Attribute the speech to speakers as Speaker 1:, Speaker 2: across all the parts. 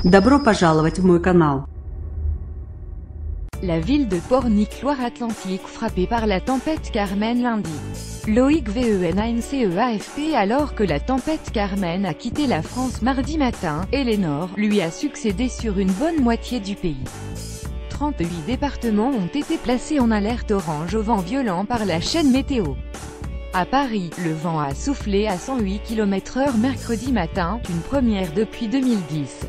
Speaker 1: Добро пожаловать в мой канал.
Speaker 2: La ville de Pornic, Loire-Atlantique, frappée par la tempête Carmen lundi. Loïc VENANCEAFP. Alors que la tempête Carmen a quitté la France mardi matin, Eleanor lui a succédé sur une bonne moitié du pays. 38 départements ont été placés en alerte orange au vent violent par la chaîne météo. À Paris, le vent a soufflé à 108 km/h mercredi matin, une première depuis 2010.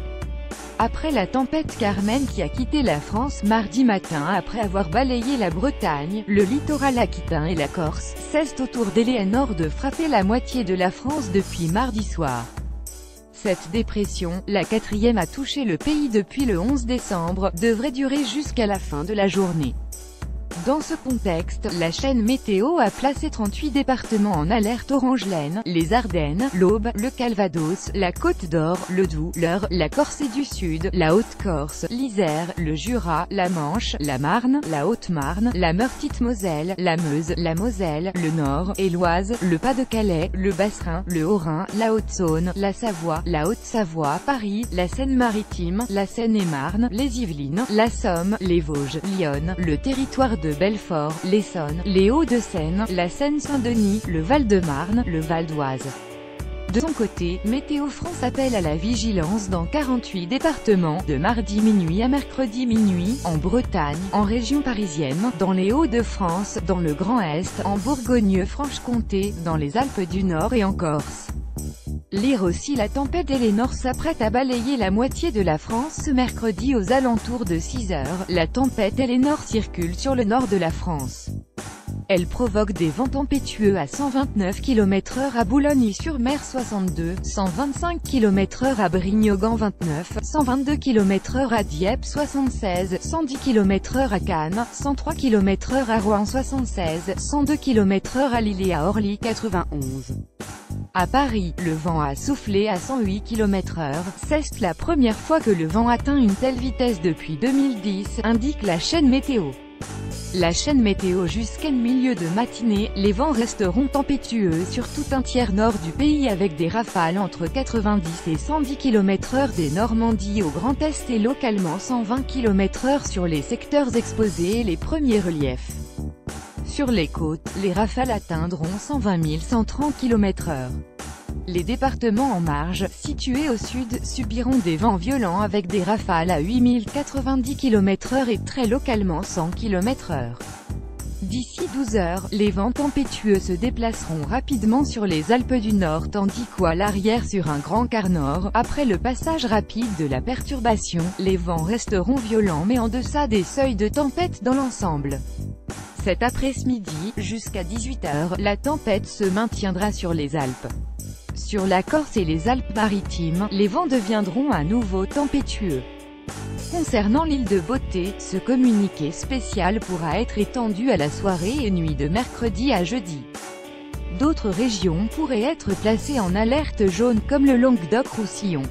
Speaker 2: Après la tempête Carmen qui a quitté la France mardi matin après avoir balayé la Bretagne, le littoral aquitain et la Corse, cessent autour d'Eleanor de frapper la moitié de la France depuis mardi soir. Cette dépression, la quatrième à toucher le pays depuis le 11 décembre, devrait durer jusqu'à la fin de la journée. Dans ce contexte, la chaîne météo a placé 38 départements en alerte orange laine, les Ardennes, l'Aube, le Calvados, la Côte d'Or, le Doubs, l'Eure, la Corse du Sud, la Haute-Corse, l'Isère, le Jura, la Manche, la Marne, la Haute-Marne, la Meurthe-Moselle, la Meuse, la Moselle, le Nord et l'Oise, le Pas-de-Calais, le Bas-Rhin, le Haut-Rhin, la Haute-Saône, la Savoie, la Haute-Savoie, Paris, la Seine-Maritime, la Seine-et-Marne, les Yvelines, la Somme, les Vosges, l'Yonne, le territoire de Belfort, l'Essonne, les Hauts-de-Seine, la Seine-Saint-Denis, le Val-de-Marne, le Val d'Oise. De son côté, Météo France appelle à la vigilance dans 48 départements, de mardi minuit à mercredi minuit, en Bretagne, en région parisienne, dans les Hauts-de-France, dans le Grand Est, en Bourgogne-Franche-Comté, dans les Alpes du Nord et en Corse. Lire aussi: la tempête Eleanor s'apprête à balayer la moitié de la France ce mercredi aux alentours de 6 heures. La tempête Eleanor circule sur le nord de la France. Elle provoque des vents tempétueux à 129 km/h à Boulogne-sur-Mer, 62, 125 km/h à Brignogan, 29, 122 km/h à Dieppe, 76, 110 km/h à Cannes, 103 km/h à Rouen, 76, 102 km/h à Lille et à Orly, 91. À Paris, le vent a soufflé à 108 km/h. C'est la première fois que le vent atteint une telle vitesse depuis 2010, indique la chaîne météo. La chaîne météo: jusqu'à milieu de matinée, les vents resteront tempétueux sur tout un tiers nord du pays avec des rafales entre 90 et 110 km/h des Normandies au Grand Est et localement 120 km/h sur les secteurs exposés et les premiers reliefs. Sur les côtes, les rafales atteindront 120 130 km/h. Les départements en marge, situés au sud, subiront des vents violents avec des rafales à 8090 km/h et très localement 100 km/h. D'ici 12 heures, les vents tempétueux se déplaceront rapidement sur les Alpes du Nord tandis qu'à l'arrière sur un grand quart nord, après le passage rapide de la perturbation, les vents resteront violents mais en deçà des seuils de tempête dans l'ensemble. Cet après-midi, jusqu'à 18 heures, la tempête se maintiendra sur les Alpes. Sur la Corse et les Alpes-Maritimes, les vents deviendront à nouveau tempétueux. Concernant l'île de Beauté, ce communiqué spécial pourra être étendu à la soirée et nuit de mercredi à jeudi. D'autres régions pourraient être placées en alerte jaune comme le Languedoc-Roussillon.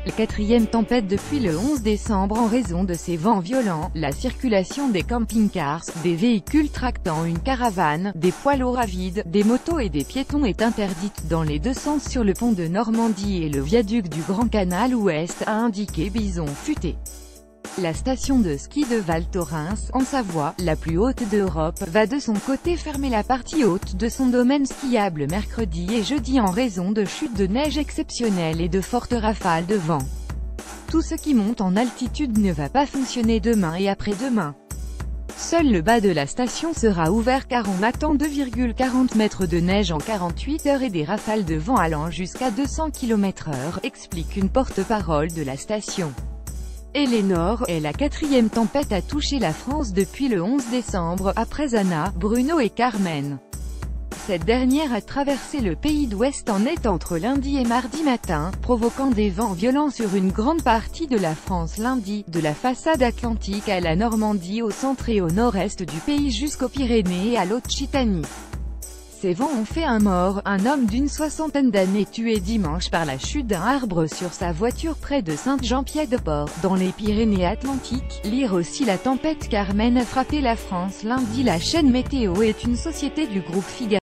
Speaker 2: La quatrième tempête depuis le 11 décembre en raison de ces vents violents. La circulation des camping-cars, des véhicules tractant une caravane, des poids lourds à vide, des motos et des piétons est interdite dans les deux sens sur le pont de Normandie et le viaduc du Grand Canal Ouest, a indiqué Bison Futé. La station de ski de Val Thorens, en Savoie, la plus haute d'Europe, va de son côté fermer la partie haute de son domaine skiable mercredi et jeudi en raison de chutes de neige exceptionnelles et de fortes rafales de vent. Tout ce qui monte en altitude ne va pas fonctionner demain et après-demain. Seul le bas de la station sera ouvert car on attend 2,40 mètres de neige en 48 heures et des rafales de vent allant jusqu'à 200 km/h, explique une porte-parole de la station. Eleanor est la quatrième tempête à toucher la France depuis le 11 décembre, après Anna, Bruno et Carmen. Cette dernière a traversé le pays d'Ouest en est entre lundi et mardi matin, provoquant des vents violents sur une grande partie de la France lundi, de la façade atlantique à la Normandie au centre et au nord-est du pays jusqu'aux Pyrénées et à l'Occitanie. Ces vents ont fait un mort, un homme d'une soixantaine d'années tué dimanche par la chute d'un arbre sur sa voiture près de Saint-Jean-Pied-de-Port, dans les Pyrénées-Atlantiques. Lire aussi: la tempête Carmen a frappé la France lundi. La chaîne météo est une société du groupe Figaro.